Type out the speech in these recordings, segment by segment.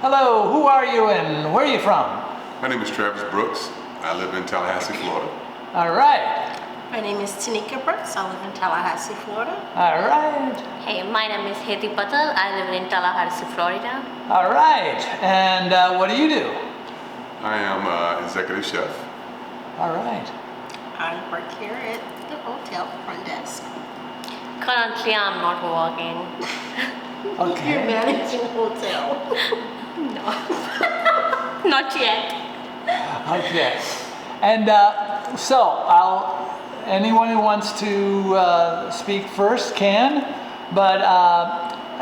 Hello, who are you and where are you from? My name is Tanika Brooks. I live in Tallahassee, Florida. All right. My name is Tanika Brooks. I live in Tallahassee, Florida. All right. Hey, my name is Heti Patel. I live in Tallahassee, Florida. All right. And what do you do? I am an executive chef. All right. I work here at the hotel front desk. Currently, I'm not working. Okay. You're managing a hotel. No, not yet. Okay. And anyone who wants to speak first can, but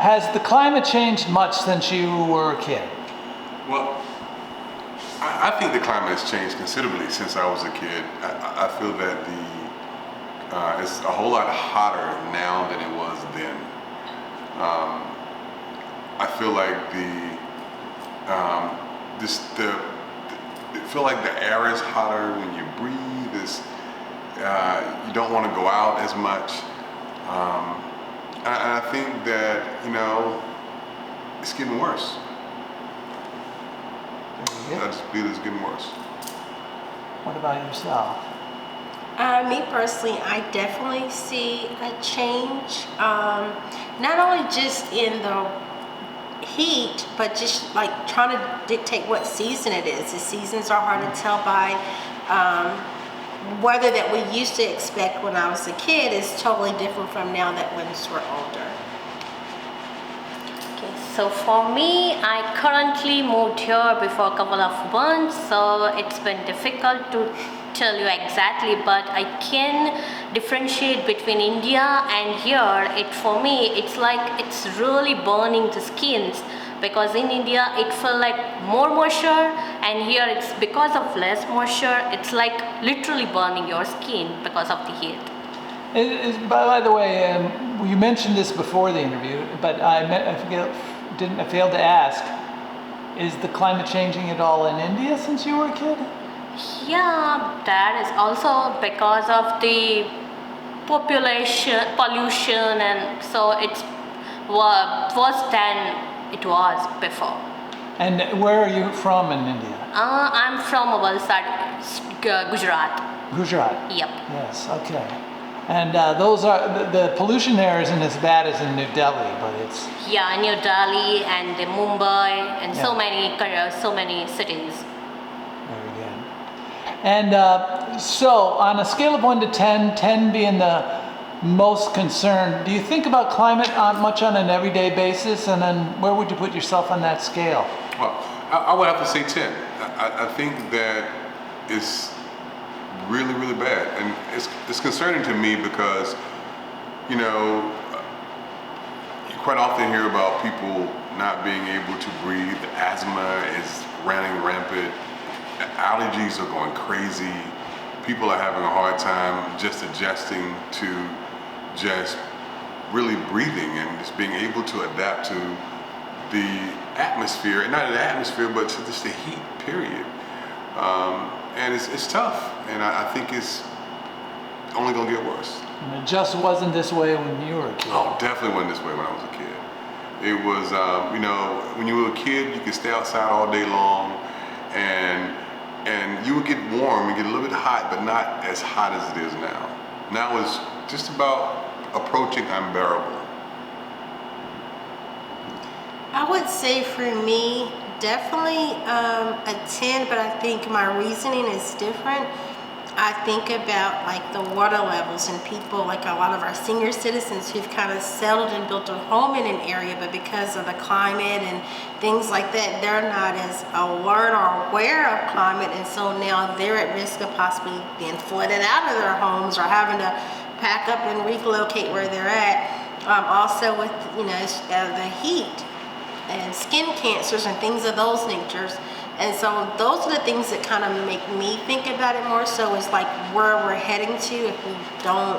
has the climate changed much since you were a kid? Well, I think the climate has changed considerably since I was a kid. I feel that it's a whole lot hotter now than it was then. I feel like the air is hotter when you breathe. You don't want to go out as much. And I think that, it's getting worse. I just feel it's getting worse. What about yourself? Me personally, I definitely see a change. Not only just in the heat, but just like trying to dictate what season it is. The seasons are hard to tell by weather that we used to expect when I was a kid is totally different from now that once we're older. Okay, so for me, I currently moved here before a couple of months, so it's been difficult to tell you exactly, but I can differentiate between India and here. For me, it's like it's really burning the skins, because in India it felt like more moisture, and here it's because of less moisture, it's like literally burning your skin because of the heat. By the way, you mentioned this before the interview, but I failed to ask, is the climate changing at all in India since you were a kid? Yeah, that is also because of the pollution, and so it's worse than it was before. And where are you from in India? I'm from Valsad, Gujarat. Gujarat? Yep. Yes, okay. And those are, the pollution there isn't as bad as in New Delhi, but it's... Yeah, New Delhi and Mumbai and so many cities. Very good. And so, on a scale of 1 to 10, 10 being the most concerned, do you think about climate much on an everyday basis? And then where would you put yourself on that scale? Well, I would have to say 10. I think that it's really, really bad. And it's concerning to me because, you quite often hear about people not being able to breathe. Asthma is running rampant. Allergies are going crazy. People are having a hard time just adjusting to just really breathing and just being able to adapt to the atmosphere, and not the atmosphere, but to just the heat, period. And it's tough, and I think it's only gonna get worse. And it just wasn't this way when you were a kid. Oh, definitely wasn't this way when I was a kid. It was, when you were a kid, you could stay outside all day long, and you would get warm and get a little bit hot, but not as hot as it is now. Now it's just about approaching unbearable. I would say for me, definitely a 10, but I think my reasoning is different. I think about like the water levels and people, like a lot of our senior citizens who've kind of settled and built a home in an area, but because of the climate and things like that, they're not as alert or aware of climate, and so now they're at risk of possibly being flooded out of their homes or having to pack up and relocate where they're at. Also with the heat and skin cancers and things of those natures. And so those are the things that kind of make me think about it more so, is like where we're heading to if we don't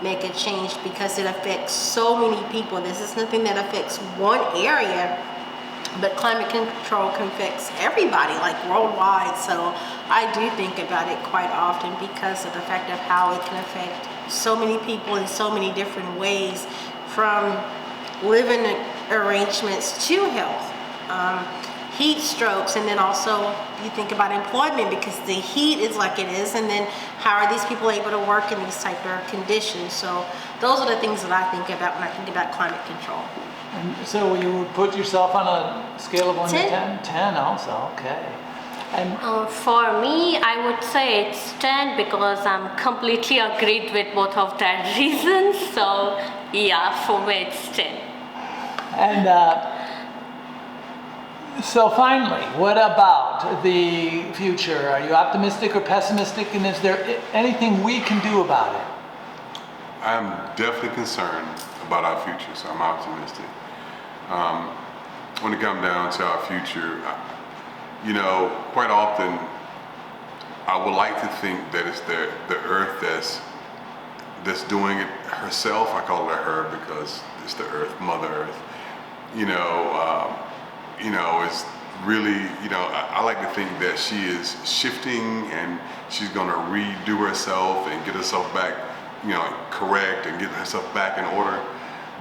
make a change, because it affects so many people. This is nothing that affects one area, but climate control can affect everybody, like worldwide. So I do think about it quite often because of the fact of how it can affect so many people in so many different ways, from living arrangements to health. heat strokes, and then also you think about employment because the heat is like it is, and then how are these people able to work in these type of conditions? So those are the things that I think about when I think about climate control. And so you would put yourself on a scale of 1 to 10. 10? 10 also, okay. And For me, I would say it's 10 because I'm completely agreed with both of their reasons. So yeah, for me it's 10. And so finally, what about the future? Are you optimistic or pessimistic? And is there anything we can do about it? I'm definitely concerned about our future, so I'm optimistic. When it comes down to our future, quite often I would like to think that it's the Earth that's doing it herself. I call her her because it's the Earth, Mother Earth. It's really, I like to think that she is shifting and she's gonna redo herself and get herself back, correct and get herself back in order.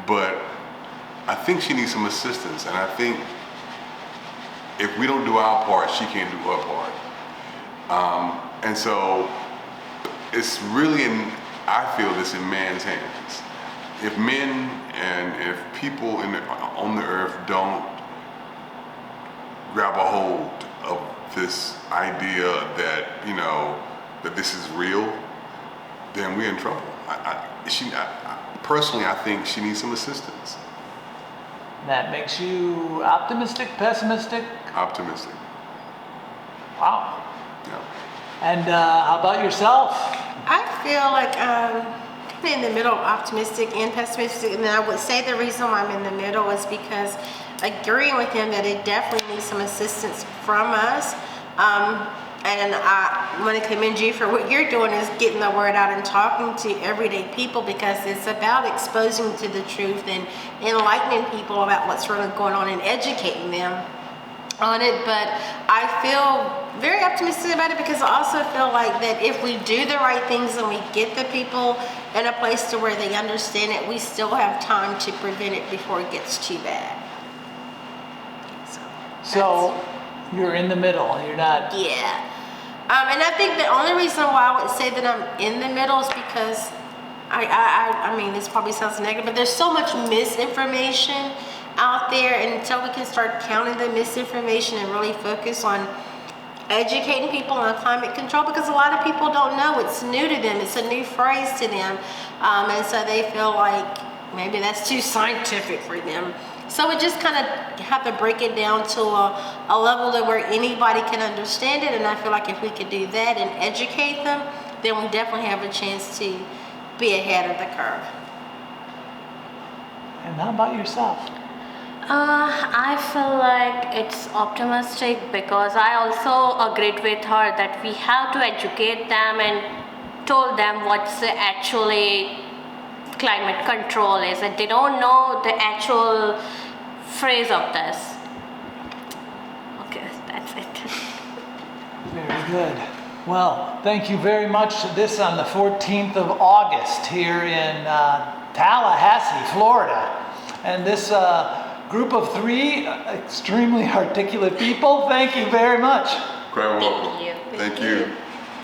But I think she needs some assistance, and I think if we don't do our part, she can't do her part. And so it's really I feel this in man's hands. If men and if people on the earth don't grab a hold of this idea that, that this is real, then we're in trouble. Personally, I think she needs some assistance. That makes you optimistic, pessimistic? Optimistic. Wow. Yeah. And how about yourself? I feel like I'm in the middle of optimistic and pessimistic, and then I would say the reason why I'm in the middle is because agreeing with him that it definitely needs some assistance from us. And I want to commend you for what you're doing is getting the word out and talking to everyday people, because it's about exposing to the truth and enlightening people about what's really going on and educating them on it. But I feel very optimistic about it because I also feel like that if we do the right things and we get the people in a place to where they understand it, we still have time to prevent it before it gets too bad. So you're in the middle. You're not. Yeah. And I think the only reason why I would say that I'm in the middle is because I mean, this probably sounds negative, but there's so much misinformation out there, and until we can start counting the misinformation and really focus on educating people on climate control, because a lot of people don't know, it's new to them, it's a new phrase to them, and so they feel like maybe that's too scientific for them. So we just kind of have to break it down to a level to where anybody can understand it, and I feel like if we could do that and educate them, then we definitely have a chance to be ahead of the curve. And how about yourself? I feel like it's optimistic because I also agreed with her that we have to educate them and told them what's the actually climate control is, and they don't know the actual phrase of this. Okay, that's it. Very good. Well, thank you very much. This on the 14th of August here in Tallahassee, Florida. And this group of 3 extremely articulate people, thank you very much. Quite welcome. Thank you. Thank you.